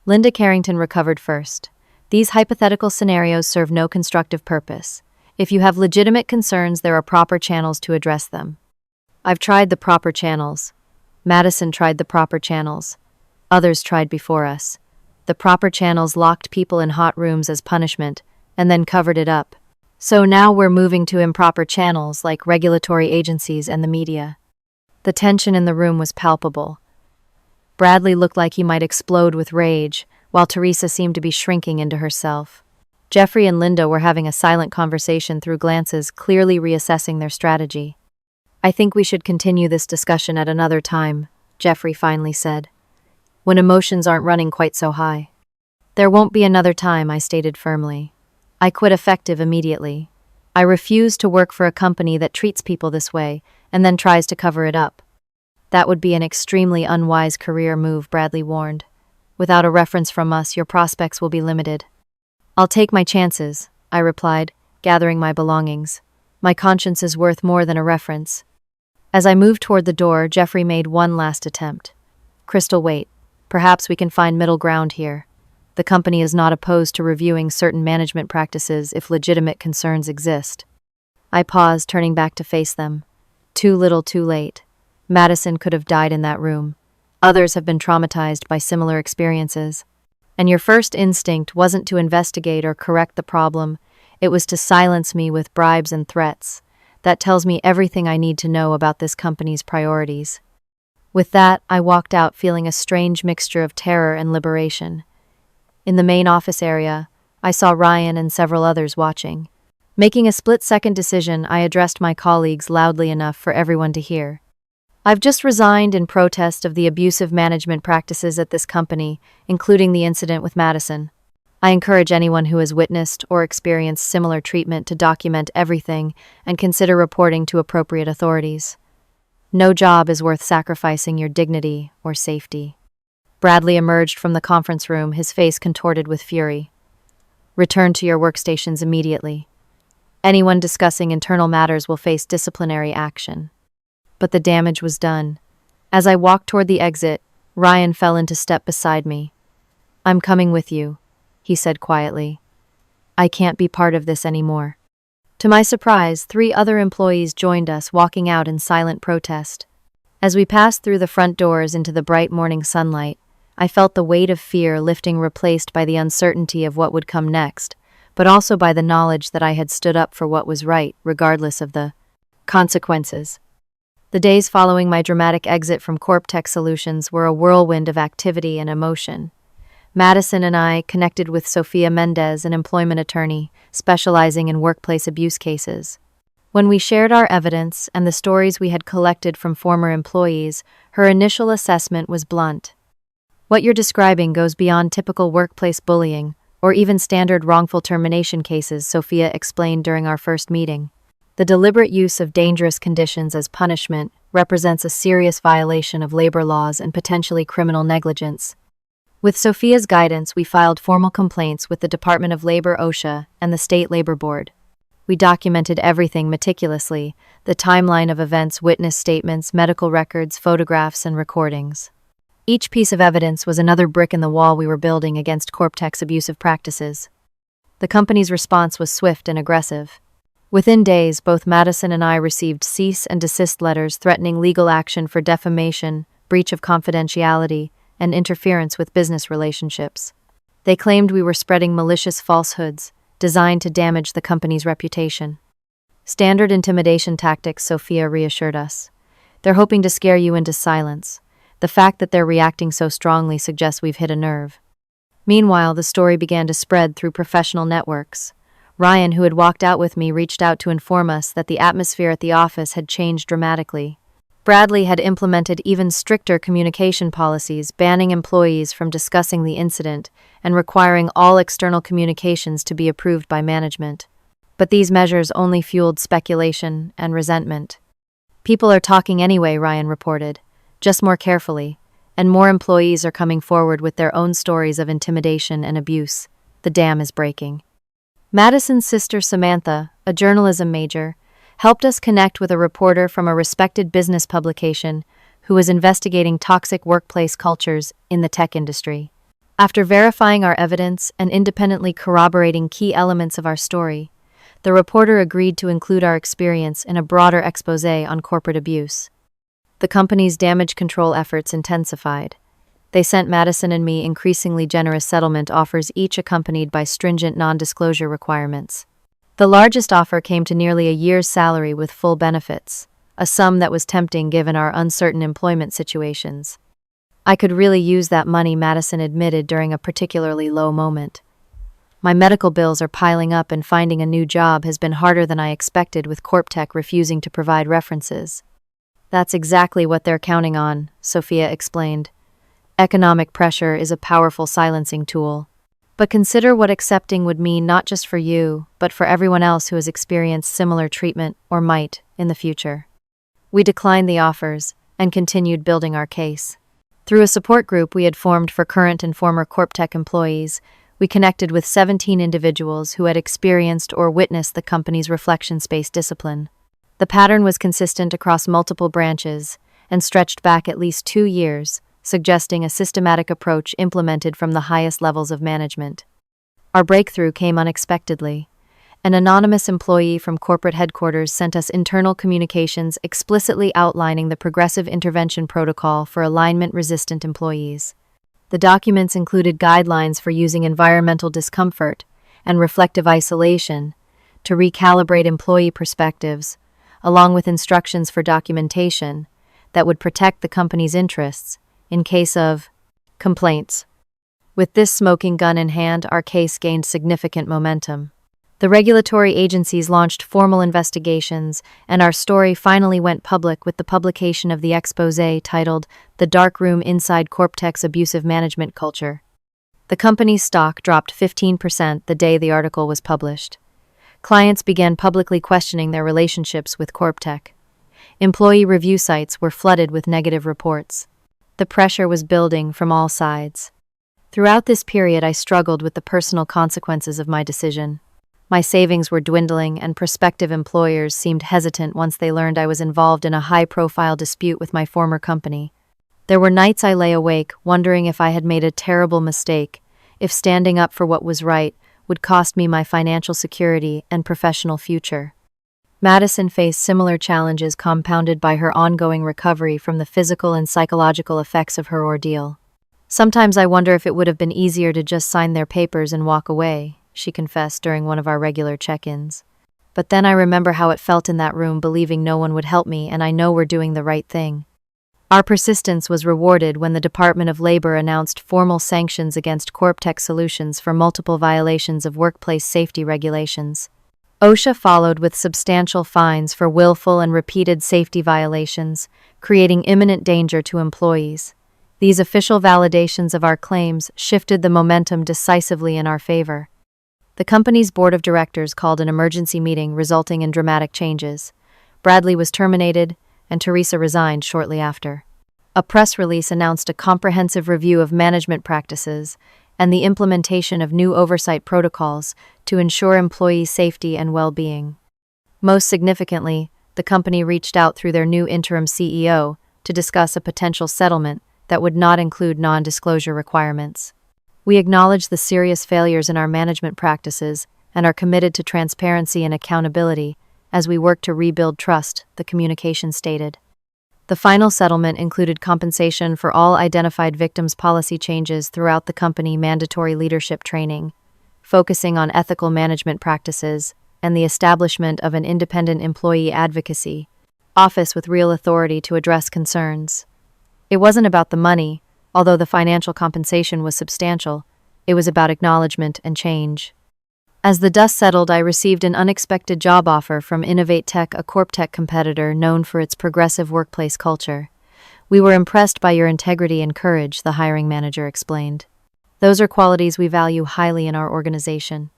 Linda Carrington recovered first. These hypothetical scenarios serve no constructive purpose. If you have legitimate concerns, there are proper channels to address them. I've tried the proper channels. Madison tried the proper channels. Others tried before us. The proper channels locked people in hot rooms as punishment, and then covered it up. So now we're moving to improper channels like regulatory agencies and the media. The tension in the room was palpable. Bradley looked like he might explode with rage, while Teresa seemed to be shrinking into herself. Jeffrey and Linda were having a silent conversation through glances, clearly reassessing their strategy. I think we should continue this discussion at another time, Jeffrey finally said, when emotions aren't running quite so high. There won't be another time, I stated firmly. I quit effective immediately. I refuse to work for a company that treats people this way and then tries to cover it up. That would be an extremely unwise career move, Bradley warned. Without a reference from us, your prospects will be limited. I'll take my chances, I replied, gathering my belongings. My conscience is worth more than a reference. As I moved toward the door, Jeffrey made one last attempt. Crystal, wait. Perhaps we can find middle ground here. The company is not opposed to reviewing certain management practices if legitimate concerns exist. I paused, turning back to face them. Too little, too late. Madison could have died in that room. Others have been traumatized by similar experiences. And your first instinct wasn't to investigate or correct the problem. It was to silence me with bribes and threats. That tells me everything I need to know about this company's priorities. With that, I walked out feeling a strange mixture of terror and liberation. In the main office area, I saw Ryan and several others watching. Making a split-second decision, I addressed my colleagues loudly enough for everyone to hear. I've just resigned in protest of the abusive management practices at this company, including the incident with Madison. I encourage anyone who has witnessed or experienced similar treatment to document everything and consider reporting to appropriate authorities. No job is worth sacrificing your dignity or safety. Bradley emerged from the conference room, his face contorted with fury. Return to your workstations immediately. Anyone discussing internal matters will face disciplinary action. But the damage was done. As I walked toward the exit, Ryan fell into step beside me. I'm coming with you, he said quietly. I can't be part of this anymore. To my surprise, 3 other employees joined us, walking out in silent protest. As we passed through the front doors into the bright morning sunlight, I felt the weight of fear lifting, replaced by the uncertainty of what would come next, but also by the knowledge that I had stood up for what was right, regardless of the consequences. The days following my dramatic exit from CorpTech Solutions were a whirlwind of activity and emotion. Madison and I connected with Sofia Mendez, an employment attorney specializing in workplace abuse cases. When we shared our evidence and the stories we had collected from former employees, her initial assessment was blunt. What you're describing goes beyond typical workplace bullying, or even standard wrongful termination cases, Sophia explained during our first meeting. The deliberate use of dangerous conditions as punishment represents a serious violation of labor laws and potentially criminal negligence. With Sophia's guidance, we filed formal complaints with the Department of Labor (OSHA) and the State Labor Board. We documented everything meticulously, the timeline of events, witness statements, medical records, photographs, and recordings. Each piece of evidence was another brick in the wall we were building against CorpTech's abusive practices. The company's response was swift and aggressive. Within days, both Madison and I received cease and desist letters threatening legal action for defamation, breach of confidentiality, and interference with business relationships. They claimed we were spreading malicious falsehoods designed to damage the company's reputation. Standard intimidation tactics, Sophia reassured us. They're hoping to scare you into silence. The fact that they're reacting so strongly suggests we've hit a nerve. Meanwhile, the story began to spread through professional networks. Ryan, who had walked out with me, reached out to inform us that the atmosphere at the office had changed dramatically. Bradley had implemented even stricter communication policies, banning employees from discussing the incident and requiring all external communications to be approved by management. But these measures only fueled speculation and resentment. People are talking anyway, Ryan reported, just more carefully, and more employees are coming forward with their own stories of intimidation and abuse. The dam is breaking. Madison's sister Samantha, a journalism major, helped us connect with a reporter from a respected business publication who was investigating toxic workplace cultures in the tech industry. After verifying our evidence and independently corroborating key elements of our story, the reporter agreed to include our experience in a broader exposé on corporate abuse. The company's damage control efforts intensified. They sent Madison and me increasingly generous settlement offers, each accompanied by stringent non-disclosure requirements. The largest offer came to nearly a year's salary with full benefits, a sum that was tempting given our uncertain employment situations. I could really use that money, Madison admitted during a particularly low moment. My medical bills are piling up and finding a new job has been harder than I expected, with CorpTech refusing to provide references. That's exactly what they're counting on, Sophia explained. Economic pressure is a powerful silencing tool. But consider what accepting would mean not just for you, but for everyone else who has experienced similar treatment or might in the future. We declined the offers and continued building our case. Through a support group we had formed for current and former CorpTech employees, we connected with 17 individuals who had experienced or witnessed the company's reflection-based discipline. The pattern was consistent across multiple branches and stretched back at least 2 years, suggesting a systematic approach implemented from the highest levels of management. Our breakthrough came unexpectedly. An anonymous employee from corporate headquarters sent us internal communications explicitly outlining the progressive intervention protocol for alignment-resistant employees. The documents included guidelines for using environmental discomfort and reflective isolation to recalibrate employee perspectives, along with instructions for documentation that would protect the company's interests in case of complaints. With this smoking gun in hand, our case gained significant momentum. The regulatory agencies launched formal investigations, and our story finally went public with the publication of the exposé titled "The Dark Room Inside CorpTech's Abusive Management Culture." The company's stock dropped 15% the day the article was published. Clients began publicly questioning their relationships with CorpTech. Employee review sites were flooded with negative reports. The pressure was building from all sides. Throughout this period, I struggled with the personal consequences of my decision. My savings were dwindling, and prospective employers seemed hesitant once they learned I was involved in a high-profile dispute with my former company. There were nights I lay awake, wondering if I had made a terrible mistake, if standing up for what was right would cost me my financial security and professional future. Madison faced similar challenges, compounded by her ongoing recovery from the physical and psychological effects of her ordeal. "Sometimes I wonder if it would have been easier to just sign their papers and walk away," she confessed during one of our regular check-ins. "But then I remember how it felt in that room, believing no one would help me, and I know we're doing the right thing." Our persistence was rewarded when the Department of Labor announced formal sanctions against CorpTech Solutions for multiple violations of workplace safety regulations. OSHA followed with substantial fines for willful and repeated safety violations, creating imminent danger to employees. These official validations of our claims shifted the momentum decisively in our favor. The company's board of directors called an emergency meeting, resulting in dramatic changes. Bradley was terminated, and Teresa resigned shortly after. A press release announced a comprehensive review of management practices and the implementation of new oversight protocols to ensure employee safety and well-being. Most significantly, the company reached out through their new interim CEO to discuss a potential settlement that would not include non-disclosure requirements. We acknowledge the serious failures in our management practices and are committed to transparency and accountability as we work to rebuild trust, the communication stated. The final settlement included compensation for all identified victims, policy changes throughout the company, mandatory leadership training, focusing on ethical management practices, and the establishment of an independent employee advocacy office with real authority to address concerns. It wasn't about the money, although the financial compensation was substantial. It was about acknowledgement and change. As the dust settled, I received an unexpected job offer from Innovate Tech, a CorpTech competitor known for its progressive workplace culture. We were impressed by your integrity and courage, the hiring manager explained. Those are qualities we value highly in our organization.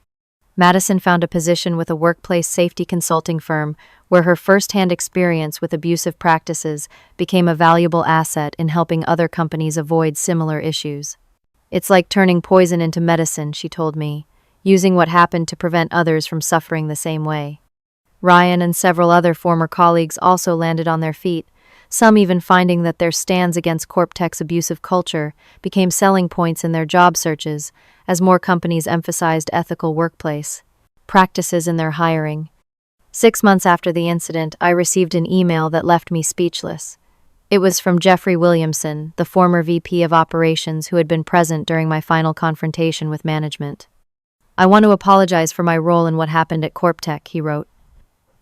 Madison found a position with a workplace safety consulting firm where her first-hand experience with abusive practices became a valuable asset in helping other companies avoid similar issues. It's like turning poison into medicine, she told me, using what happened to prevent others from suffering the same way. Ryan and several other former colleagues also landed on their feet, some even finding that their stands against CorpTech's abusive culture became selling points in their job searches as more companies emphasized ethical workplace practices in their hiring. 6 months after the incident, I received an email that left me speechless. It was from Jeffrey Williamson, the former VP of Operations who had been present during my final confrontation with management. I want to apologize for my role in what happened at CorpTech, he wrote.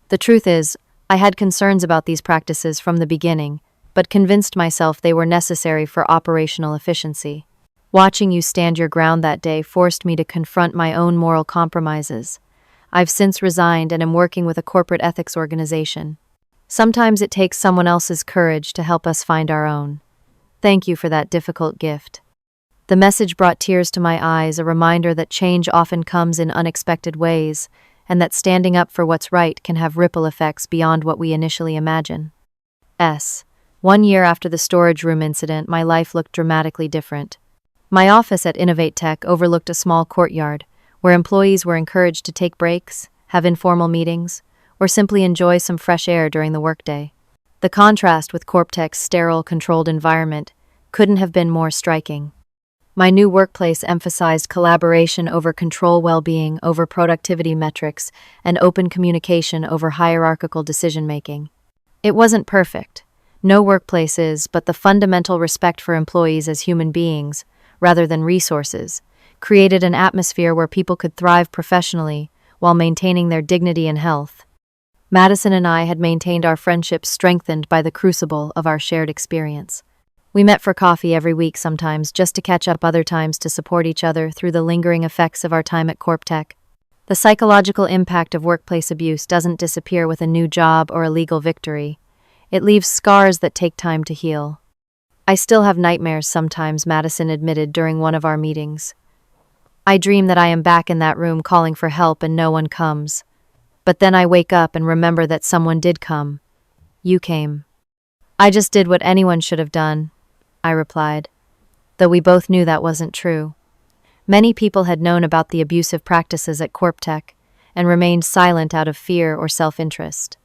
The truth is, I had concerns about these practices from the beginning, but convinced myself they were necessary for operational efficiency. Watching you stand your ground that day forced me to confront my own moral compromises. I've since resigned and am working with a corporate ethics organization. Sometimes it takes someone else's courage to help us find our own. Thank you for that difficult gift. The message brought tears to my eyes, a reminder that change often comes in unexpected ways, and that standing up for what's right can have ripple effects beyond what we initially imagine. 1 year after the storage room incident, my life looked dramatically different. My office at Innovate Tech overlooked a small courtyard, where employees were encouraged to take breaks, have informal meetings, or simply enjoy some fresh air during the workday. The contrast with CorpTech's sterile, controlled environment couldn't have been more striking. My new workplace emphasized collaboration over control, well-being over productivity metrics, and open communication over hierarchical decision-making. It wasn't perfect. No workplace is, but the fundamental respect for employees as human beings, rather than resources, created an atmosphere where people could thrive professionally while maintaining their dignity and health. Madison and I had maintained our friendship strengthened by the crucible of our shared experience. We met for coffee every week sometimes, just to catch up, other times to support each other through the lingering effects of our time at CorpTech. The psychological impact of workplace abuse doesn't disappear with a new job or a legal victory. It leaves scars that take time to heal. I still have nightmares sometimes, Madison admitted during one of our meetings. I dream that I am back in that room calling for help and no one comes. But then I wake up and remember that someone did come. You came. I just did what anyone should have done, I replied, though we both knew that wasn't true. Many people had known about the abusive practices at CorpTech and remained silent out of fear or self-interest.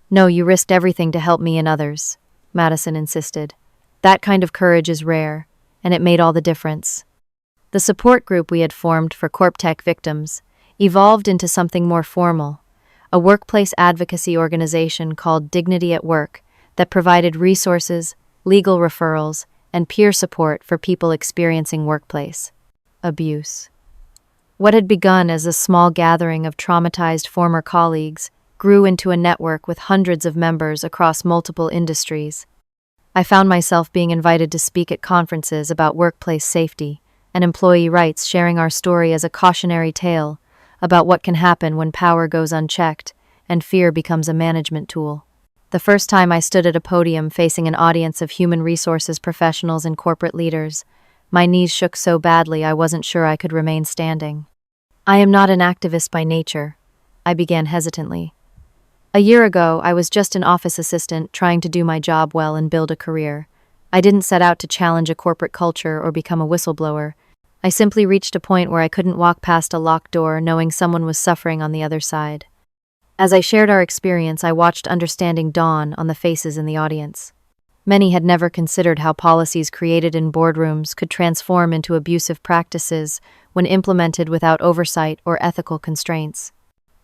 No, you risked everything to help me and others, Madison insisted. That kind of courage is rare, and it made all the difference. The support group we had formed for CorpTech victims evolved into something more formal, a workplace advocacy organization called Dignity at Work that provided resources, legal referrals, and peer support for people experiencing workplace abuse. What had begun as a small gathering of traumatized former colleagues grew into a network with hundreds of members across multiple industries. I found myself being invited to speak at conferences about workplace safety and employee rights, sharing our story as a cautionary tale about what can happen when power goes unchecked and fear becomes a management tool. The first time I stood at a podium facing an audience of human resources professionals and corporate leaders, my knees shook so badly I wasn't sure I could remain standing. I am not an activist by nature, I began hesitantly. A year ago, I was just an office assistant trying to do my job well and build a career. I didn't set out to challenge a corporate culture or become a whistleblower. I simply reached a point where I couldn't walk past a locked door knowing someone was suffering on the other side. As I shared our experience, I watched understanding dawn on the faces in the audience. Many had never considered how policies created in boardrooms could transform into abusive practices when implemented without oversight or ethical constraints.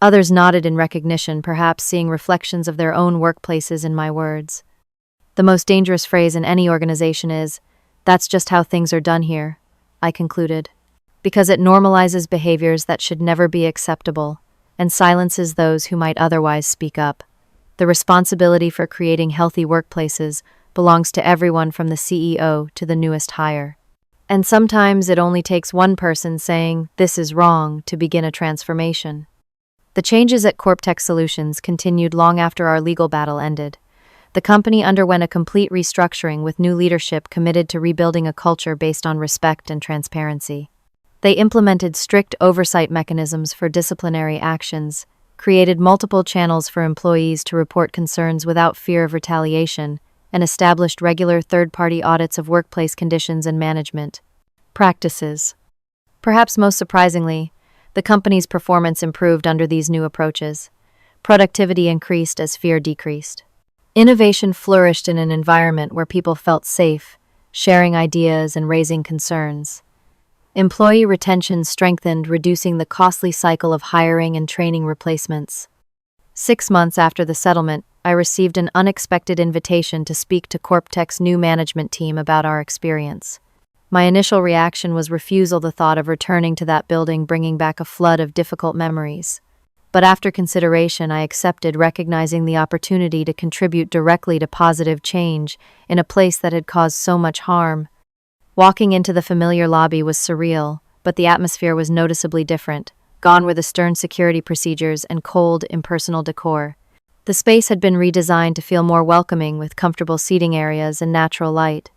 Others nodded in recognition, perhaps seeing reflections of their own workplaces in my words. The most dangerous phrase in any organization is, "That's just how things are done here," I concluded, because it normalizes behaviors that should never be acceptable and silences those who might otherwise speak up. The responsibility for creating healthy workplaces belongs to everyone from the CEO to the newest hire. And sometimes it only takes one person saying, "This is wrong," to begin a transformation. The changes at CorpTech Solutions continued long after our legal battle ended. The company underwent a complete restructuring with new leadership committed to rebuilding a culture based on respect and transparency. They implemented strict oversight mechanisms for disciplinary actions, created multiple channels for employees to report concerns without fear of retaliation, and established regular third-party audits of workplace conditions and management practices. Perhaps most surprisingly, the company's performance improved under these new approaches. Productivity increased as fear decreased. Innovation flourished in an environment where people felt safe, sharing ideas and raising concerns. Employee retention strengthened, reducing the costly cycle of hiring and training replacements. 6 months after the settlement, I received an unexpected invitation to speak to CorpTech's new management team about our experience. My initial reaction was refusal, the thought of returning to that building bringing back a flood of difficult memories. But after consideration, I accepted, recognizing the opportunity to contribute directly to positive change in a place that had caused so much harm. Walking into the familiar lobby was surreal, but the atmosphere was noticeably different. Gone were the stern security procedures and cold, impersonal decor. The space had been redesigned to feel more welcoming, with comfortable seating areas and natural light.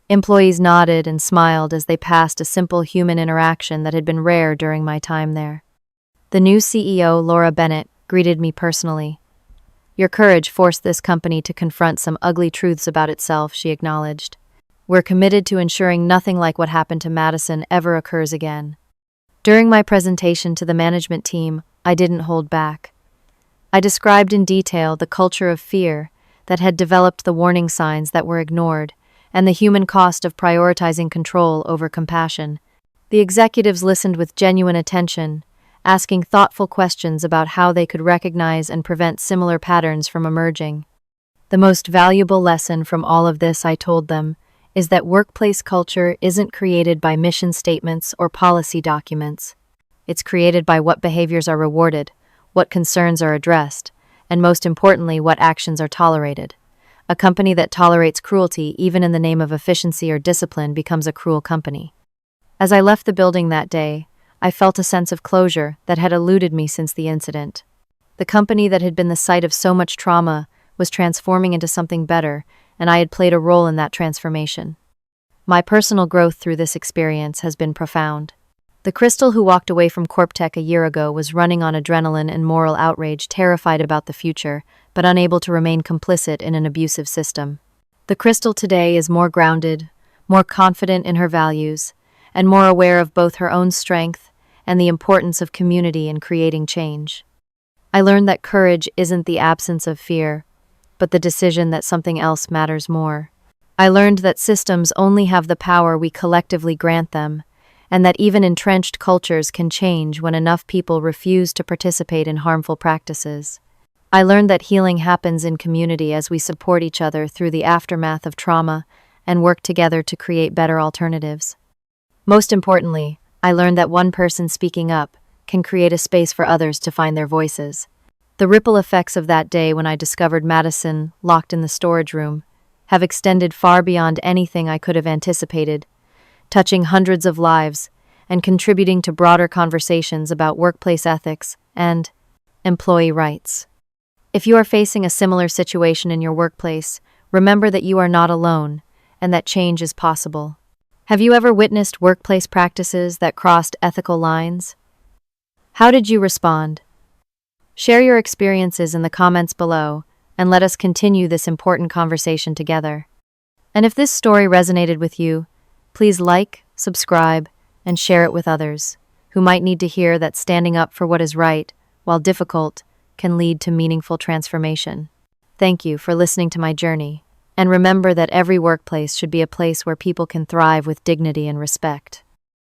Employees nodded and smiled as they passed, a simple human interaction that had been rare during my time there. The new CEO, Laura Bennett, greeted me personally. "Your courage forced this company to confront some ugly truths about itself," she acknowledged. "We're committed to ensuring nothing like what happened to Madison ever occurs again." During my presentation to the management team, I didn't hold back. I described in detail the culture of fear that had developed, the warning signs that were ignored, and the human cost of prioritizing control over compassion. The executives listened with genuine attention, asking thoughtful questions about how they could recognize and prevent similar patterns from emerging. The most valuable lesson from all of this, I told them, is that workplace culture isn't created by mission statements or policy documents. It's created by what behaviors are rewarded, what concerns are addressed, and most importantly, what actions are tolerated. A company that tolerates cruelty, even in the name of efficiency or discipline, becomes a cruel company. As I left the building that day, I felt a sense of closure that had eluded me since the incident. The company that had been the site of so much trauma was transforming into something better, and I had played a role in that transformation. My personal growth through this experience has been profound. The Crystal who walked away from CorpTech a year ago was running on adrenaline and moral outrage, terrified about the future, but unable to remain complicit in an abusive system. The Crystal today is more grounded, more confident in her values, and more aware of both her own strength and the importance of community in creating change. I learned that courage isn't the absence of fear, but the decision that something else matters more. I learned that systems only have the power we collectively grant them, and that even entrenched cultures can change when enough people refuse to participate in harmful practices. I learned that healing happens in community as we support each other through the aftermath of trauma and work together to create better alternatives. Most importantly, I learned that one person speaking up can create a space for others to find their voices. The ripple effects of that day when I discovered Madison locked in the storage room have extended far beyond anything I could have anticipated, touching hundreds of lives and contributing to broader conversations about workplace ethics and employee rights. If you are facing a similar situation in your workplace, remember that you are not alone and that change is possible. Have you ever witnessed workplace practices that crossed ethical lines? How did you respond? Share your experiences in the comments below and let us continue this important conversation together. And if this story resonated with you, please like, subscribe, and share it with others who might need to hear that standing up for what is right, while difficult, can lead to meaningful transformation. Thank you for listening to my journey, and remember that every workplace should be a place where people can thrive with dignity and respect.